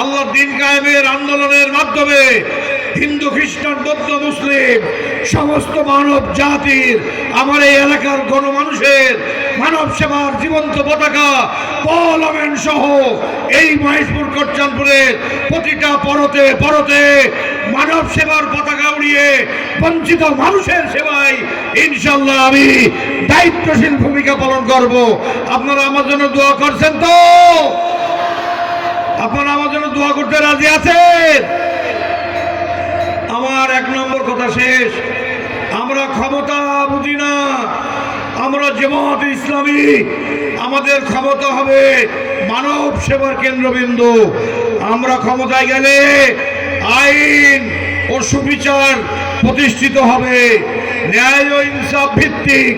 আল্লাহ দিন কায়েমের আন্দোলনের মাধ্যমে হিন্দু খ্রিস্টান বৌদ্ধ মুসলিম সমস্ত মানব জাতির আমার এই এলাকার গণমানুষের মানব সেবার জীবন্ত পতাকা পার্লামেন্ট সহ এই মহেশপুর কোটচাঁদপুরের প্রতিটা পরতে পরতে মানব সেবার পতাকা উড়িয়ে বঞ্চিত মানুষের সেবায় ইনশাল্লাহ আমি দায়িত্বশীল ভূমিকা পালন করব। আপনারা আমার জন্য দোয়া করছেন তো? আপনারা আমার জন্য দোয়া করতে রাজি আছেন? আমার এক নম্বর কথা শেষ। আমরা ক্ষমতা বুঝি না, আমরা জামাত ইসলামী। আমাদের ক্ষমতা হবে মানব সেবার কেন্দ্রবিন্দু। আমরা ক্ষমতায় গেলে আইন ও সুবিচার প্রতিষ্ঠিত হবে, ন্যায় ও ইনসাফ ভিত্তিক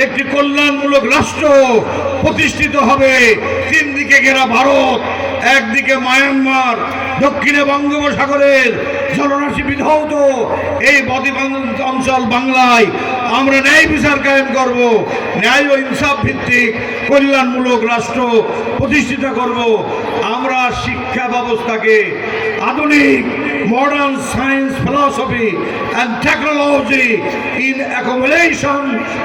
একটি কল্যাণমূলক রাষ্ট্র প্রতিষ্ঠিত হবে। তিন দিকে ঘেরা ভারত, একদিকে মায়ানমার, দক্ষিণে বঙ্গোপসাগরের জলরাশি বিধৌত এই বদ্বীপ অঞ্চল বাংলায় আমরা ন্যায় বিচার কায়েম করব, ন্যায় ও ইনসাফ ভিত্তিক কল্যাণমূলক রাষ্ট্র প্রতিষ্ঠিত করব। আমরা শিক্ষা ব্যবস্থাকে আধুনিক modern science philosophy and technology in accommodation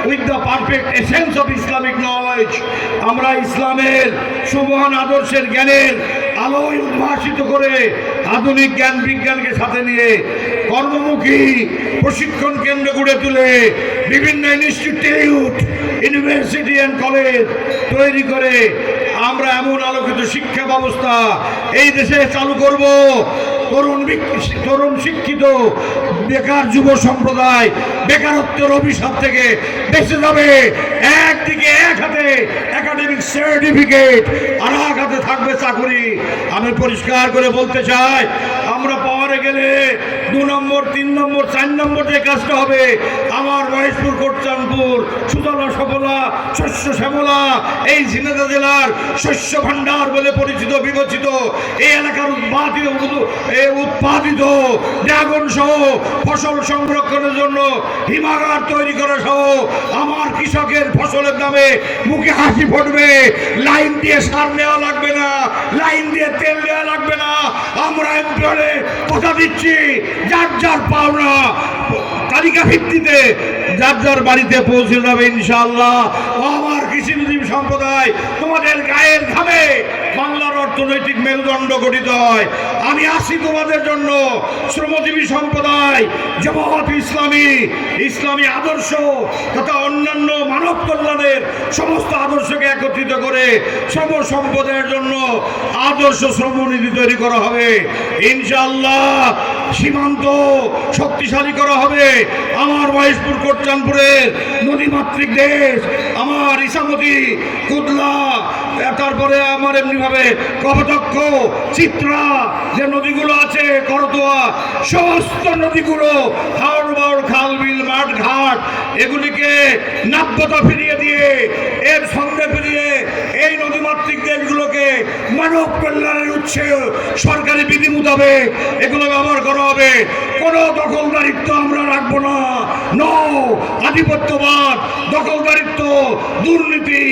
with the perfect essence of Islamic knowledge, আমরা ইসলামের সুবহান আদর্শের জ্ঞানের আলোয় উদ্ভাসিত করে আধুনিক জ্ঞান বিজ্ঞানকে সাথে নিয়ে কর্মমুখী প্রশিক্ষণ কেন্দ্র গড়ে তুলে বিভিন্ন ইনস্টিটিউট, ইউনিভার্সিটি অ্যান্ড কলেজ তৈরি করে আমরা এমন আলোকিত শিক্ষা ব্যবস্থা এই দেশে চালু করব। তরুণ শিক্ষিত বেকার যুব সম্প্রদায় বেকারত্বের অভিশাপ থেকে বেঁচে যাবে। একদিকে এক হাতে একাডেমিক সার্টিফিকেট, আর এক হাতে থাকবে চাকরি। আমি পরিষ্কার করে বলতে চাই, আমরা পাওয়ারে গেলে 2 নম্বর 3 নম্বর 4 নম্বর যে কাজটা হবে, আমার মহেশপুর কোটচাঁদপুর সুজলা সফলা শস্য শ্যামলা এই ঝিনাইদহ জেলার শস্য ভাণ্ডার বলে পরিচিত বিবেচিত এই এলাকার উৎপাদিত ড্রাগন সহ ফসল সংরক্ষণের জন্য হিমাগার তৈরি করা সহ আমার কৃষকের ফসলের দামে মুখে হাসি ফুটবে। লাইন দিয়ে সার নেওয়া লাগবে না, লাইন দিয়ে তেল দেওয়া লাগবে না। আমরা এমপিওরে কথা দিচ্ছি, যার যার পাওনা তালিকা ভিত্তিতে যার যার বাড়িতে পৌঁছে যাবে ইনশাআল্লাহ। আমার কৃষিজীবী সম্প্রদায়, তোমাদের গায়ের ঘামে বাংলার অর্থনৈতিক মেরুদণ্ড গঠিত হয়। আমি আসি তোমাদের জন্য। শ্রমজীবী সম্প্রদায়, জামাত ইসলামী, ইসলামী আদর্শ তথা অন্যান্য মানব কল্যাণের সমস্ত আদর্শকে একত্রিত করে শ্রম সম্প্রদায়ের জন্য আদর্শ শ্রমনীতি তৈরি করা হবে ইনশাআল্লাহ। সীমান্ত শক্তিশালী করা হবে। আমার মহেশপুর কোটচাঁদপুরের নদীমাতৃক দেশ, আমার ইসামতি, কুদলা, তারপরে আমার এমনিভাবে কপোতাক্ষ, চিত্রা যে নদীগুলো আছে, করতোয়া, সমস্ত নদীগুলো হাওড় বাওড় খাল বিল মাঠ ঘাট এগুলিকে নাব্যতা ফিরিয়ে দিয়ে এর সঙ্গে ফিরিয়ে এই নদীমাতৃক দেশগুলোকে মানব কল্যাণের উৎসে সরকারি বিধি মোতাবেক এগুলো ব্যবহার করা হবে। কোনো দখলদারিত্ব আমরা রাখবো না। নো আধিপত্যবাদ, দখলদারিত্ব, দুর্নীতি,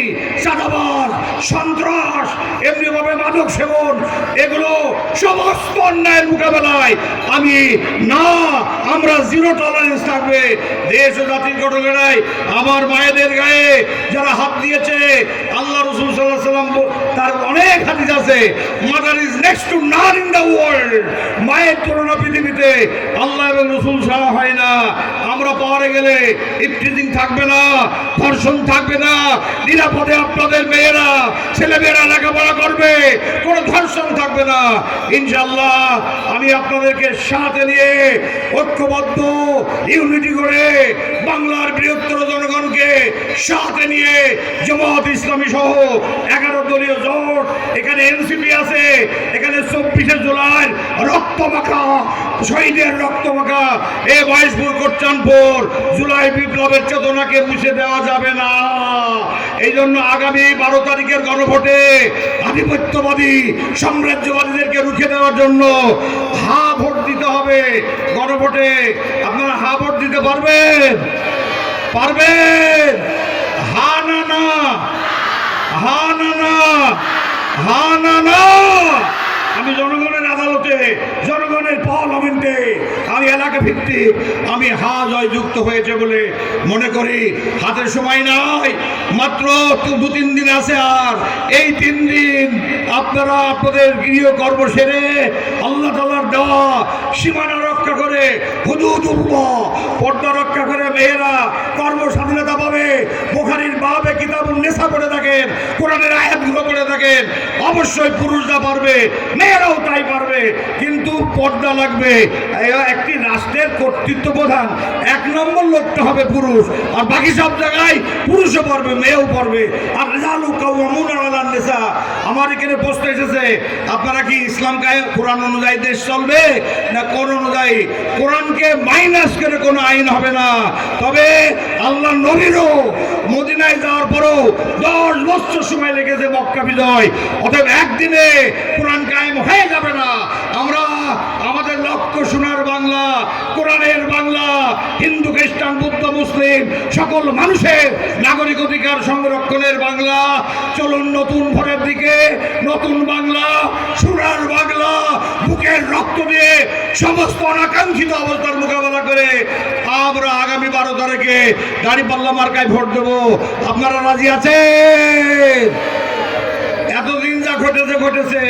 চাঁদাবাজ, সন্ত্রাস, এমনিভাবে মাদক সেবন, এগুলো সমস্ত অন্যায়ের মোকাবেলায় আমরা জিরো টলারেন্স থাকবে। দেশ ও জাতির ঘটনায় আমার মায়েদের গায়ে যারা হাত দিয়েছে, আল্লাহ রাসূল সাল্লাল্লাহু আলাইহি ওয়াসাল্লাম তার অনেক হাদিস আছে, mother is next two naan in the world. মায়ের তুলনা পৃথিবীতে আল্লাহ এবং রাসূল ছাড়া হয় না। আমরা পাওয়ারে গেলে ইফতিজিং থাকবে না, ধর্ষণ থাকবে না, নিরাপদে আপনাদের মেয়েরা ছেলেমেয়েরা লেখাপড়া করবে, কোনো ধর্ষণ থাকবে না ইনশাআল্লাহ। আমি আপনাদেরকে সাথে নিয়ে ঐক্যবদ্ধ ইউনিটি করে বাংলার বৃহত্তর জনগণকে সাথে নিয়ে জামাত ইসলামী সহ 11 দলীয় জোট, এখানে এনসিপি আছে, এখানে 24শে জুলাই রক্তমাখা শহীদের রক্তমাখা এই মহেশপুর কোটচাঁদপুর জুলাই বিপ্লবের চেতনাকে মুছে দেওয়া যাবে না। এই জন্য আগামী 12 তারিখের গণভোটে আধিপত্যবাদী সাম্রাজ্যবাদীদেরকে রুখে দেওয়ার জন্য হা ভোট দিতে হবে। গণভোটে আপনারা হা ভোট দিতে পারবেন? পারবেন? হা না না, হা না না, হা না না, আমি জনগণের আদালতে, জনগণের পার্লামেন্টে, আমি এলাকা ভিত্তিক আমি জয় যুক্ত হয়েছে বলে মনে করি। হাতের সময় নাই, মাত্র 2-3 দিন আছে। আর এই 3 দিন আপনারা আপনাদের গৃহকর্ম সেরে আল্লাহ তাআলার দেওয়া সীমানা রক্ষা করে, হুদুদুল্লাহ পর্দা রক্ষা করে মেয়েরা কর্ম স্বাধীনতা পাবে। বুখারীর বাবে কিতাবুন নিসা পড়ে থাকেন, কোরআনের আয়াতগুলো পড়ে থাকেন। অবশ্যই পুরুষরা পারবে, মেয়েরাও তাই পারবে, কিন্তু পর্দা লাগবে। একটি রাষ্ট্রের কর্তৃত্ব প্রধান 1 নম্বর লোকটা হবে পুরুষ, আর বাকি সব জায়গায় পুরুষও পারবে, মেয়েও পারবে। আর রিজালু কাওয়ামুনা আলান নিসা। আমার এখানে প্রশ্ন এসেছে, আপনারা কি ইসলাম কোরআন অনুযায়ী দেশ চলবে না কোন অনুযায়ী? কোরআনকে মাইনাস করে কোনো আইন হবে না। তবে আল্লাহ নবীরও মদিনায় যাওয়ার পরও 10 বছর সময় লেগেছে মক্কা বিজয়। অতএব একদিনে কোরআন কায়েম হয়ে যাবে না। আমরা আমাদের লক্ষ্য সোনার বাংলা, কোরআনের বাংলা, হিন্দু খ্রিস্টান বুদ্ধ মুসলিম সকল মানুষের নাগরিক অধিকার সংরক্ষণের বাংলা। চলুন নতুন ভোরের দিকে, নতুন বাংলা, সোনার বাংলা, বুকের রক্ত দিয়ে সমস্ত অনাকাঙ্ক্ষিত অবস্থার মোকাবেলা করে আমরা আগামী 12 তারিখে দাঁড়িপাল্লা মার্কায় ভোট দেব। আপনারা রাজি আছেন? এতদিন যা ঘটেছে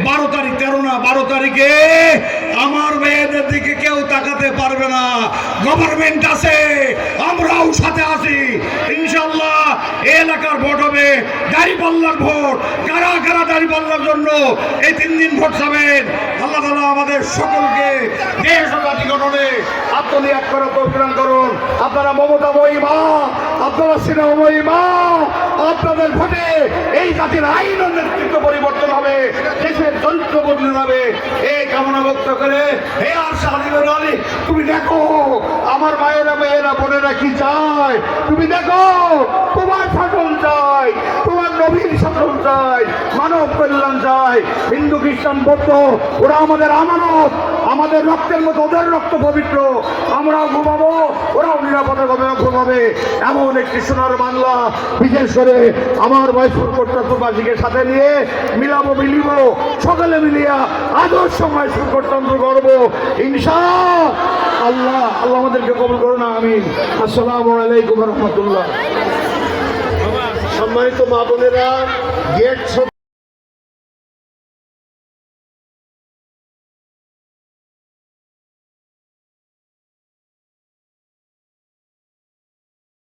12 তারিখ, 13 না 12 তারিখে আমার মেয়েদের দিকে কেউ তাকাতে পারবে না। গভর্নমেন্ট আছে, আমরাও সাথে আছি। ইনশাআল্লাহ এই এলাকার ভোট হবে দাঁড়িপাল্লার ভোট। কারা কারা দাঁড়িপাল্লার জন্য এই 3 দিন ভোট চাবেন? আল্লাহ তাআলা আমাদের সকলকে দেশ ও জাতি গঠনে আত্মনিয়োগ করার তৌফিক দান করুন। আপনারা মমতাময়ী মা, আপনারা স্নেহময়ী মা, আপনাদের ভোটে এই জাতির আইন ও নেতৃত্ব পরিবর্তন হবে, দেশের চরিত্র বদলে যাবে। এই কামনা ব্যক্ত করে হে আশা আলী, তুমি দেখো আমার মায়েরা মেয়েরা বোনেরা কি চায়। তুমি দেখো তোমার শাসন চাই, তোমার নবীর শাসন চাই, মানব কল্যাণ চাই। হিন্দু খ্রিস্টান বৌদ্ধ ওরা আমাদের আমানত, আমাদের রক্তের মতো ওদের রক্ত পবিত্র। আমরাও ঘুমাবো, ওরাও নিরাপদে ঘুমাবে। এমন একটি সোনার বাংলা, বিশেষ করে আমার মহেশপুর প্রবাসীকে সাথে নিয়ে মিলিব, সকলে মিলিয়া আদর্শময় সুরকটতন্ত্র গর্ব ইনশাআল্লাহ। আল্লাহ আমাদেরকে কবুল করুন, আমিন। আসসালামু আলাইকুম ওয়া রাহমাতুল্লাহ। সম্মানিত মা বোনেরা, গেট